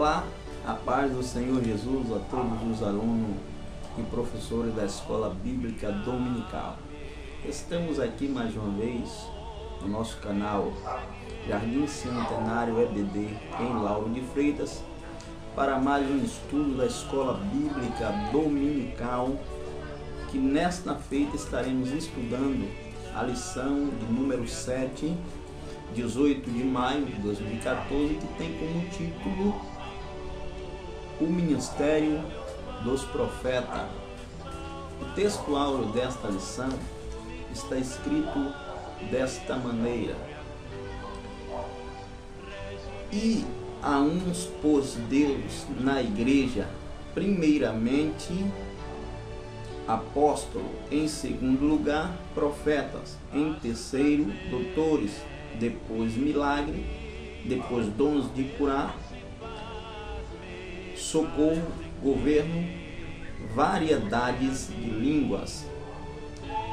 Olá, a paz do Senhor Jesus a todos os alunos e professores da Escola Bíblica Dominical. Estamos aqui mais uma vez no nosso canal Jardim Centenário EBD em Lauro de Freitas para mais um estudo da Escola Bíblica Dominical, que nesta feita estaremos estudando a lição de número 7, 18 de maio de 2014, que tem como título O Ministério dos Profetas. O texto áureo desta lição está escrito desta maneira: E a uns pôs Deus na igreja, primeiramente apóstolo, em segundo lugar profetas, em terceiro doutores, depois milagre, depois dons de curar, socorro, governo, variedades de línguas.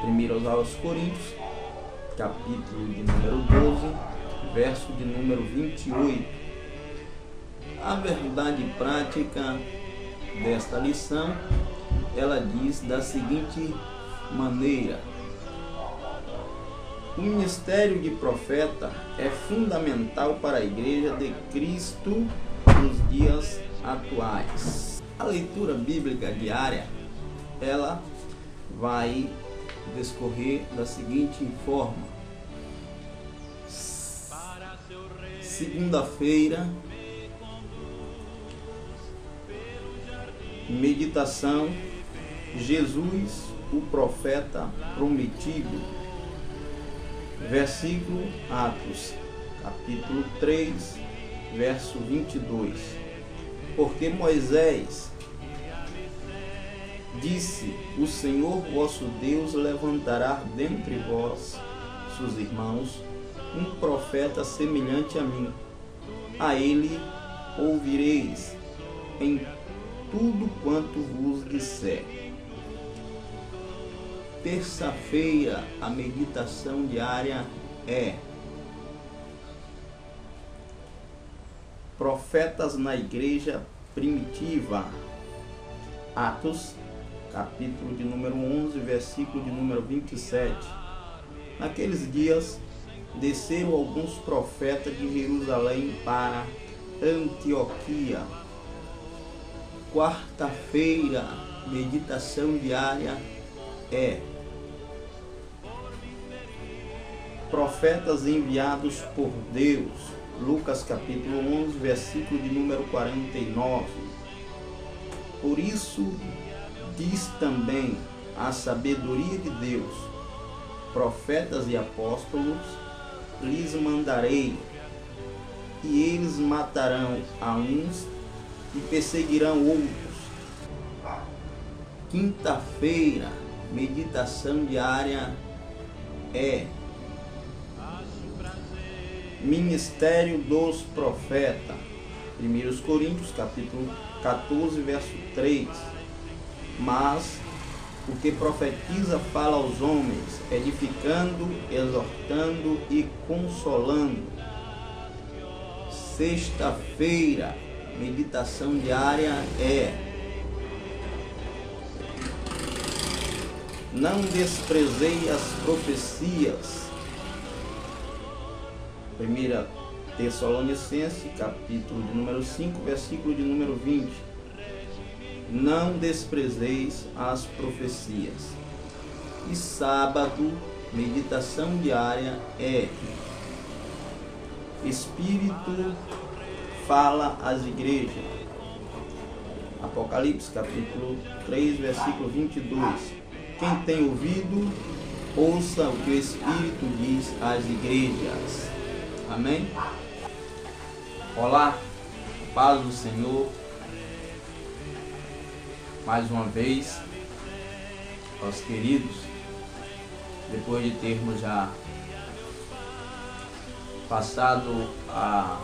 1 aos Coríntios, capítulo de número 12, verso de número 28. A verdade prática desta lição, ela diz da seguinte maneira: o ministério de profeta é fundamental para a Igreja de Cristo nos dias atuais. A leitura bíblica diária, ela vai discorrer da seguinte forma: segunda-feira, meditação, Jesus, o profeta prometido. Versículo Atos, capítulo 3, verso 22. Porque Moisés disse: o Senhor vosso Deus levantará dentre vós, seus irmãos, um profeta semelhante a mim. A ele ouvireis em tudo quanto vos disser. Terça-feira, a meditação diária é Profetas na Igreja Primitiva. Atos, capítulo de número 11, versículo de número 27. Naqueles dias, desceram alguns profetas de Jerusalém para Antioquia. Quarta-feira, meditação diária é Profetas enviados por Deus. Lucas capítulo 11, versículo de número 49. Por isso diz também a sabedoria de Deus: profetas e apóstolos lhes mandarei, e eles matarão a uns e perseguirão outros. Quinta-feira, meditação diária é Ministério dos Profetas. 1 Coríntios, capítulo 14, verso 3. Mas o que profetiza fala aos homens, edificando, exortando e consolando. Sexta-feira, meditação diária é não desprezei as profecias. 1 Tessalonicenses, capítulo de número 5, versículo de número 20. Não desprezeis as profecias. E sábado, meditação diária é Espírito fala às igrejas. Apocalipse, capítulo 3, versículo 22. Quem tem ouvido, ouça o que o Espírito diz às igrejas. Amém? Olá, paz do Senhor. Mais uma vez, aos queridos, depois de termos já passado a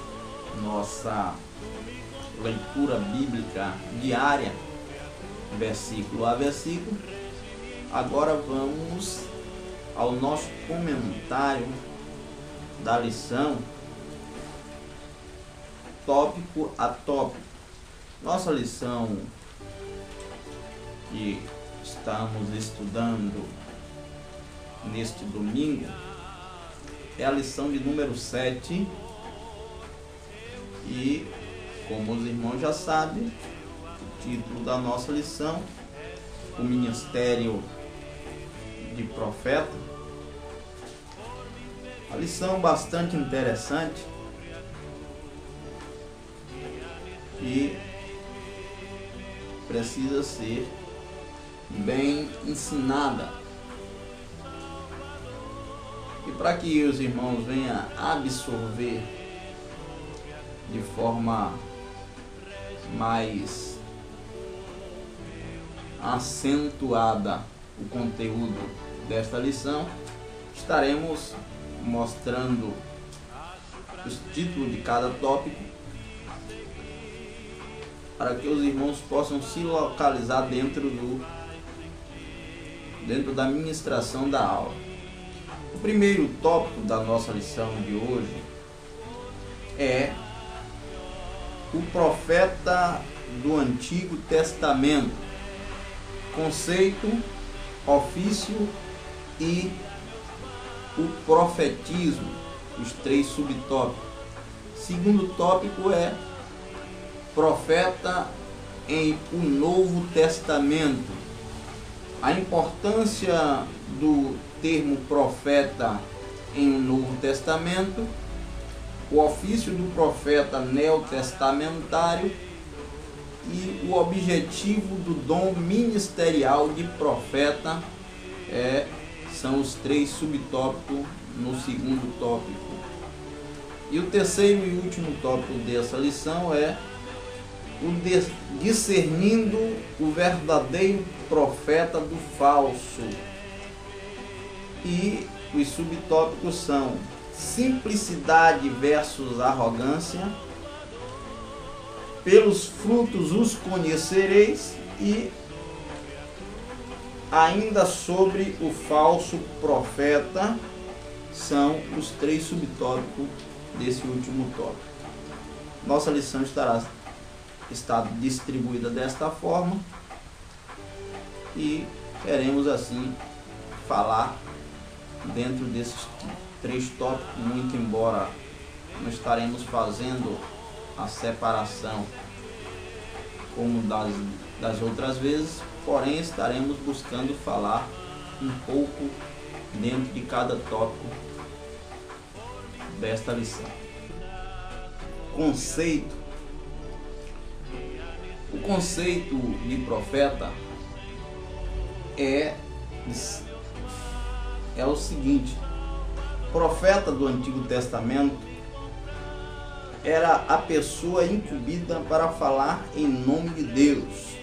nossa leitura bíblica diária, versículo a versículo, agora vamos ao nosso comentário da lição tópico a tópico. Nossa lição que estamos estudando neste domingo é a lição de número 7 e, como os irmãos já sabem, o título da nossa lição, o ministério de profeta. A lição bastante interessante e precisa ser bem ensinada. E para que os irmãos venham a absorver de forma mais acentuada o conteúdo desta lição, estaremos mostrando os títulos de cada tópico para que os irmãos possam se localizar dentro da ministração da aula. O primeiro tópico da nossa lição de hoje é o profeta do Antigo Testamento, conceito, ofício e o profetismo, os 3 subtópicos. Segundo tópico é profeta em o Novo Testamento, a importância do termo profeta em o Novo Testamento, o ofício do profeta neotestamentário e o objetivo do dom ministerial de profeta são os 3 subtópicos no segundo tópico. E o terceiro e último tópico dessa lição é o discernindo o verdadeiro profeta do falso. E os subtópicos são simplicidade versus arrogância, pelos frutos os conhecereis, e ainda sobre o falso profeta. São os 3 subtópicos desse último tópico. Nossa lição está distribuída desta forma e queremos assim falar dentro desses 3 tópicos, muito embora não estaremos fazendo a separação como das outras vezes, porém estaremos buscando falar um pouco dentro de cada tópico desta lição. Conceito. O conceito de profeta é o seguinte: profeta do Antigo Testamento era a pessoa incumbida para falar em nome de Deus,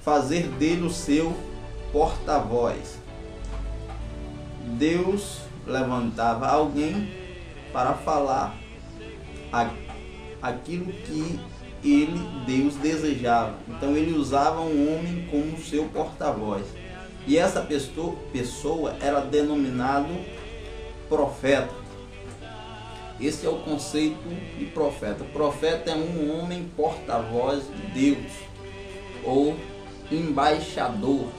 fazer dele o seu porta-voz. Deus levantava alguém para falar aquilo que Deus desejava. Então ele usava um homem como seu porta-voz. E essa pessoa era denominado profeta. Esse é o conceito de profeta. Profeta é um homem porta-voz de Deus, ou embaixador,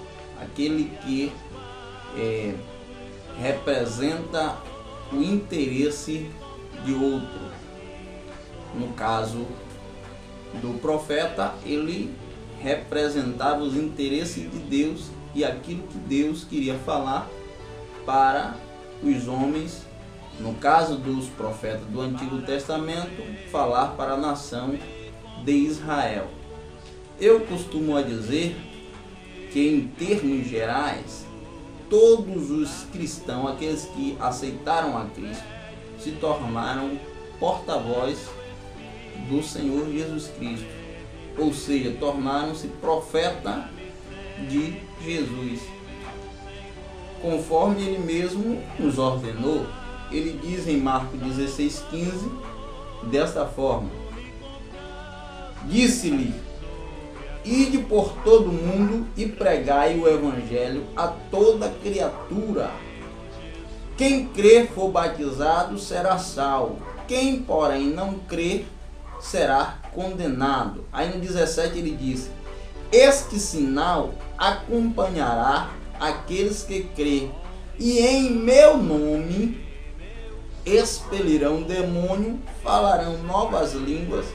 aquele que representa o interesse de outro. No caso do profeta, ele representava os interesses de Deus e aquilo que Deus queria falar para os homens. No caso dos profetas do Antigo Testamento, falar para a nação de Israel. Eu costumo dizer que, em termos gerais, todos os cristãos, aqueles que aceitaram a Cristo, se tornaram porta-voz do Senhor Jesus Cristo, ou seja, tornaram-se profeta de Jesus, conforme ele mesmo nos ordenou. Ele diz em Marcos 16,15 desta forma: disse-lhe: ide por todo mundo e pregai o evangelho a toda criatura. Quem crer for batizado será salvo, quem, porém, não crer será condenado. Aí no 17 ele diz: este sinal acompanhará aqueles que crêem, e em meu nome expelirão demônio, falarão novas línguas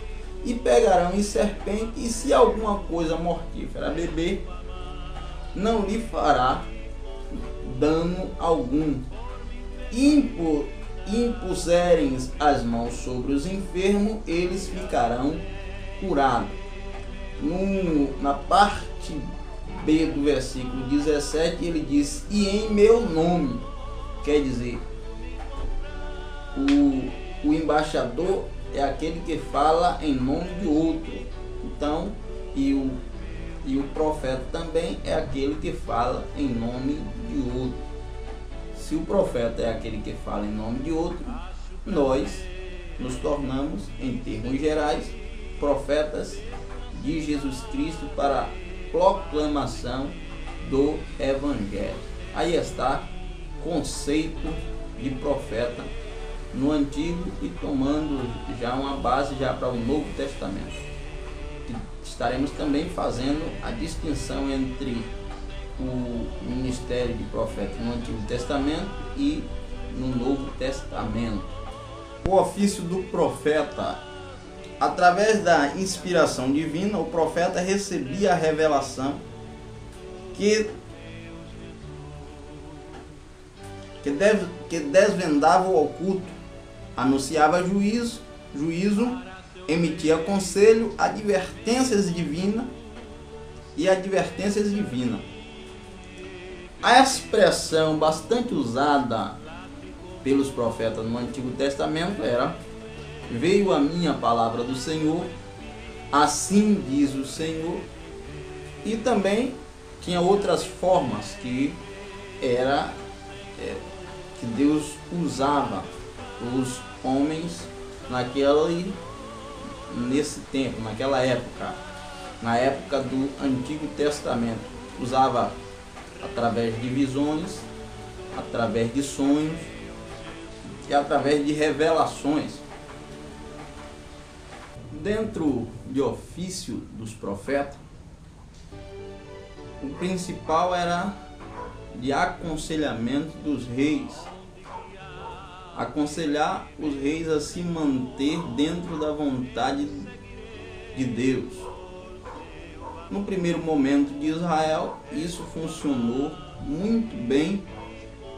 e pegarão em serpente, e se alguma coisa mortífera beber, não lhe fará dano algum. Impuserem as mãos sobre os enfermos, eles ficarão curados. Na parte B do versículo 17 ele diz: e em meu nome, quer dizer, o embaixador é aquele que fala em nome de outro. Então, e o profeta também é aquele que fala em nome de outro. Se o profeta é aquele que fala em nome de outro, nós nos tornamos, em termos gerais, profetas de Jesus Cristo para a proclamação do Evangelho. Aí está conceito de profeta no Antigo e tomando já uma base já para o Novo Testamento. Estaremos também fazendo a distinção entre o ministério de profeta no Antigo Testamento e no Novo Testamento. O ofício do profeta: através da inspiração divina, o profeta recebia a revelação que desvendava o oculto, anunciava juízo, emitia conselho, advertências divinas. A expressão bastante usada pelos profetas no Antigo Testamento era: veio a minha palavra do Senhor, assim diz o Senhor. E também tinha outras formas que Deus usava os homens nesse tempo, naquela época, na época do Antigo Testamento. Usava através de visões, através de sonhos e através de revelações. Dentro de ofício dos profetas, o principal era de aconselhamento dos reis, aconselhar os reis a se manter dentro da vontade de Deus. No primeiro momento de Israel, isso funcionou muito bem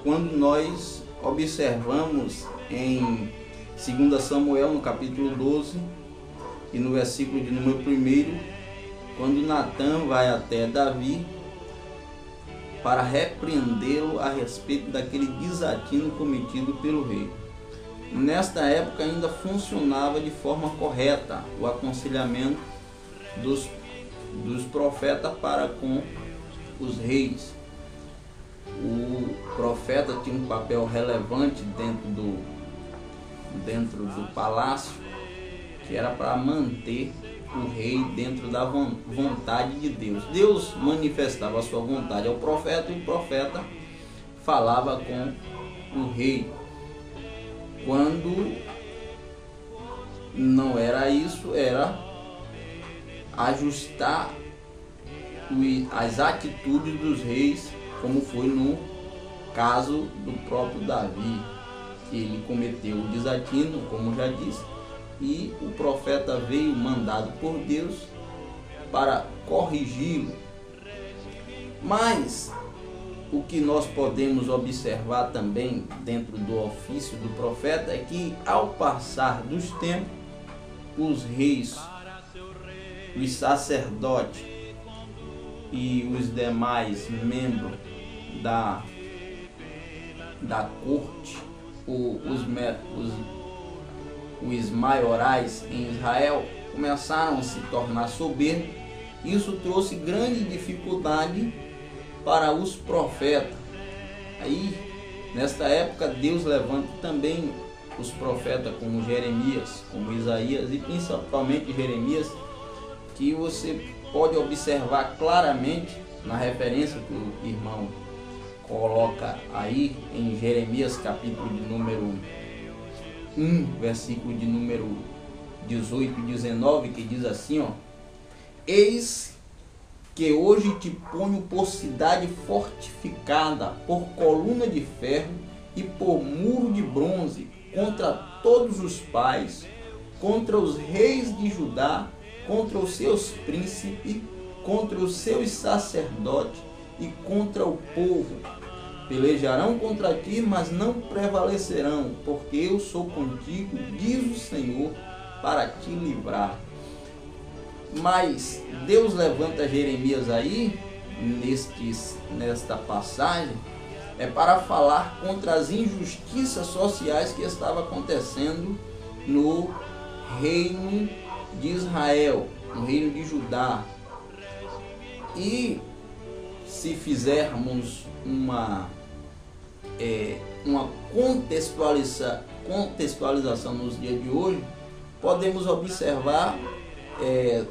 quando nós observamos em 2 Samuel, no capítulo 12, e no versículo de número 1, quando Natã vai até Davi para repreendê-lo a respeito daquele desatino cometido pelo rei. Nesta época ainda funcionava de forma correta o aconselhamento dos profetas para com os reis. O profeta tinha um papel relevante dentro do palácio, que era para manter o rei dentro da vontade de Deus. Deus manifestava a sua vontade ao profeta e o profeta falava com o rei. Quando não era isso, era ajustar as atitudes dos reis, como foi no caso do próprio Davi, que ele cometeu o desatino, como já disse, e o profeta veio mandado por Deus para corrigi-lo. Mas o que nós podemos observar também dentro do ofício do profeta é que, ao passar dos tempos, os reis, os sacerdotes e os demais membros da corte, os maiorais em Israel, começaram a se tornar soberbos. Isso trouxe grande dificuldade para os profetas. Aí, nesta época, Deus levanta também os profetas como Jeremias, como Isaías, e principalmente Jeremias, que você pode observar claramente na referência que o irmão coloca aí em Jeremias capítulo de número 1, versículo de número 18 e 19, que diz assim, ó: Eis que hoje te ponho por cidade fortificada, por coluna de ferro e por muro de bronze, contra todos os pais, contra os reis de Judá, contra os seus príncipes, contra os seus sacerdotes e contra o povo. Pelejarão contra ti, mas não prevalecerão, porque eu sou contigo, diz o Senhor, para te livrar. Mas Deus levanta Jeremias aí, nesta passagem, para falar contra as injustiças sociais que estavam acontecendo no reino de Israel, no reino de Judá. E se fizermos uma contextualização nos dias de hoje, podemos observar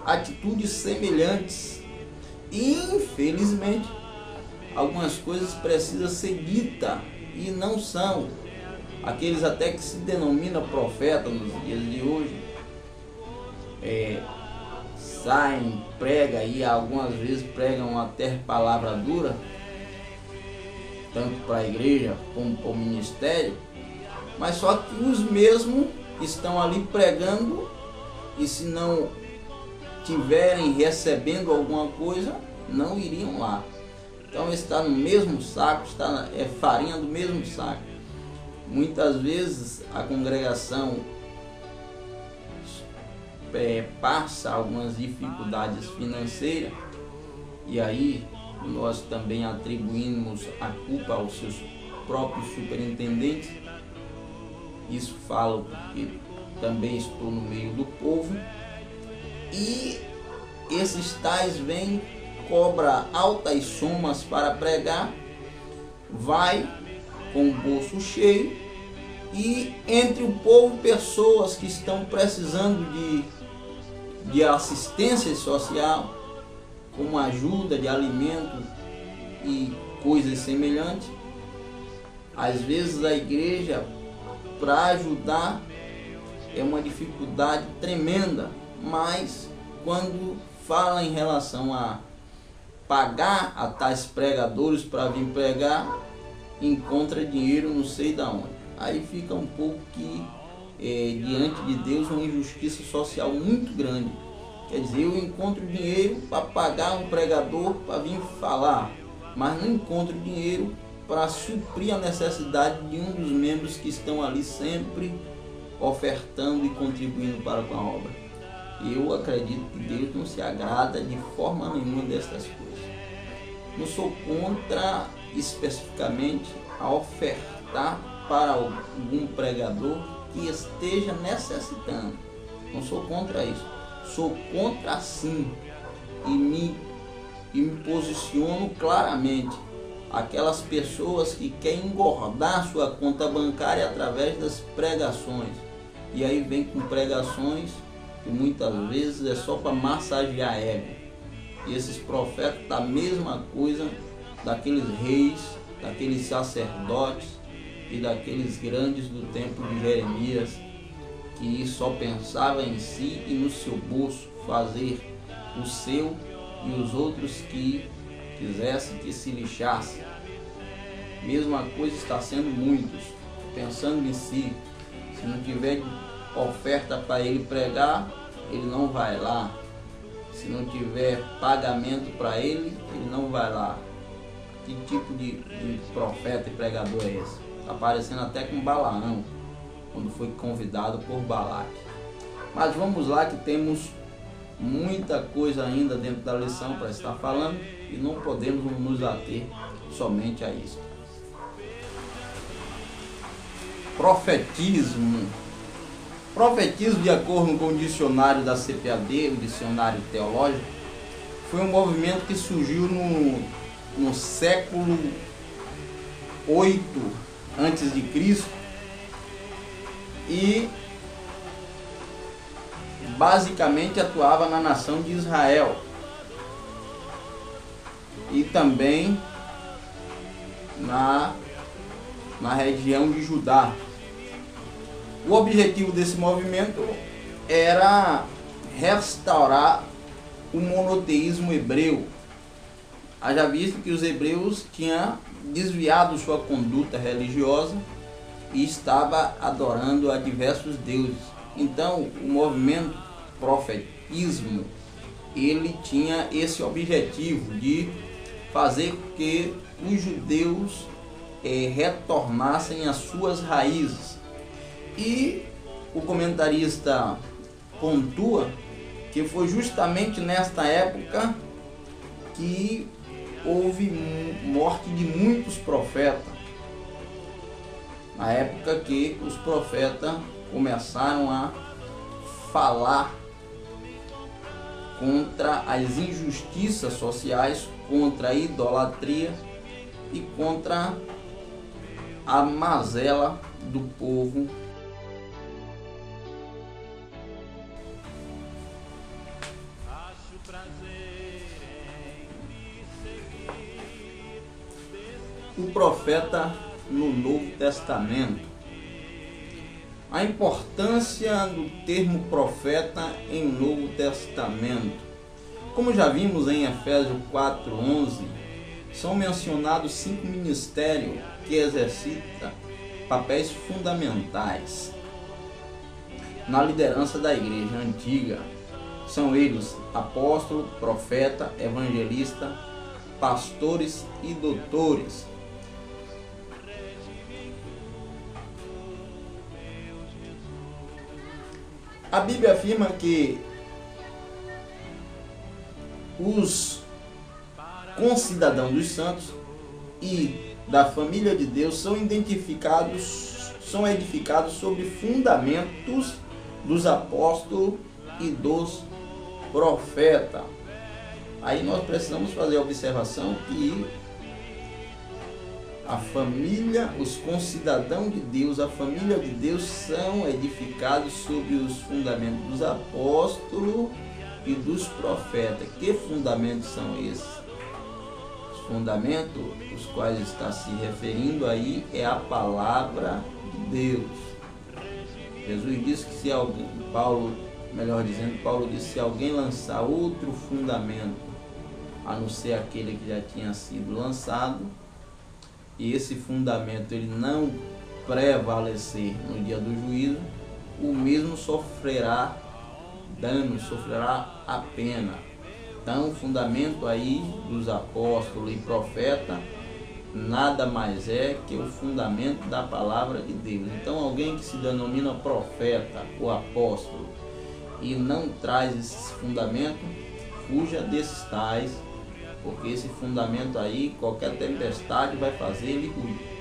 atitudes semelhantes. E infelizmente algumas coisas precisam ser ditas e não são. Aqueles até que se denominam profeta nos dias de hoje saem, pregam e algumas vezes pregam até palavra dura, tanto para a igreja como para o ministério, mas só que os mesmos estão ali pregando, e se não tiverem recebendo alguma coisa, não iriam lá. Então está no mesmo saco, é farinha do mesmo saco. Muitas vezes a congregação passa algumas dificuldades financeiras, e aí nós também atribuímos a culpa aos seus próprios superintendentes. Isso falo porque também estou no meio do povo, e esses tais vêm, cobra altas somas para pregar, vai com o bolso cheio, e entre o povo pessoas que estão precisando de assistência social, como ajuda de alimento e coisas semelhantes. Às vezes a igreja, para ajudar, é uma dificuldade tremenda, mas quando fala em relação a pagar a tais pregadores para vir pregar, encontra dinheiro não sei da onde. Aí fica um pouco que diante de Deus uma injustiça social muito grande. Quer dizer, eu encontro dinheiro para pagar um pregador para vir falar, mas não encontro dinheiro para suprir a necessidade de um dos membros que estão ali sempre ofertando e contribuindo para com a obra. Eu acredito que Deus não se agrada de forma nenhuma destas coisas. Não sou contra especificamente a ofertar para algum pregador que esteja necessitando. Não sou contra isso. Sou contra sim, e me posiciono claramente aquelas pessoas que querem engordar sua conta bancária através das pregações. E aí vem com pregações que muitas vezes é só para massagear ego. E esses profetas da mesma coisa daqueles reis, daqueles sacerdotes e daqueles grandes do tempo de Jeremias, que só pensava em si e no seu bolso, fazer o seu, e os outros que quisessem que se lixasse. Mesma coisa está sendo muitos, pensando em si. Se não tiver oferta para ele pregar, ele não vai lá. Se não tiver pagamento para ele, ele não vai lá. Que tipo de profeta e pregador é esse? Está parecendo até com Balaão, quando foi convidado por Balaque. Mas vamos lá, que temos muita coisa ainda dentro da lição para estar falando, e não podemos nos ater somente a isso. Profetismo. Profetismo, de acordo com o dicionário da CPAD, o dicionário teológico, foi um movimento que surgiu no século 8 antes de Cristo, e basicamente atuava na nação de Israel e também na região de Judá. O objetivo desse movimento era restaurar o monoteísmo hebreu. Haja visto que os hebreus tinham desviado sua conduta religiosa e estava adorando a diversos deuses. Então, o movimento profetismo, ele tinha esse objetivo de fazer com que os judeus retornassem às suas raízes. E o comentarista pontua que foi justamente nesta época que houve morte de muitos profetas. Na época que os profetas começaram a falar contra as injustiças sociais, contra a idolatria e contra a mazela do povo. O profeta no Novo Testamento. A importância do termo profeta em Novo Testamento. Como já vimos em Efésios 4:11, são mencionados 5 ministérios que exercitam papéis fundamentais na liderança da igreja antiga. São eles apóstolo, profeta, evangelista, pastores e doutores. A Bíblia afirma que os concidadãos dos santos e da família de Deus são edificados sobre fundamentos dos apóstolos e dos profetas. Aí nós precisamos fazer a observação que a família, os concidadãos de Deus, a família de Deus são edificados sobre os fundamentos dos apóstolos e dos profetas. Que fundamentos são esses? Os fundamentos os quais está se referindo aí é a palavra de Deus. Jesus disse que se alguém, Paulo disse, se alguém lançar outro fundamento, a não ser aquele que já tinha sido lançado, e esse fundamento ele não prevalecer no dia do juízo, o mesmo sofrerá dano, sofrerá a pena. Então, o fundamento aí dos apóstolos e profetas nada mais é que o fundamento da palavra de Deus. Então, alguém que se denomina profeta ou apóstolo e não traz esse fundamento, fuja desses tais, porque esse fundamento aí, qualquer tempestade vai fazer ele ruir.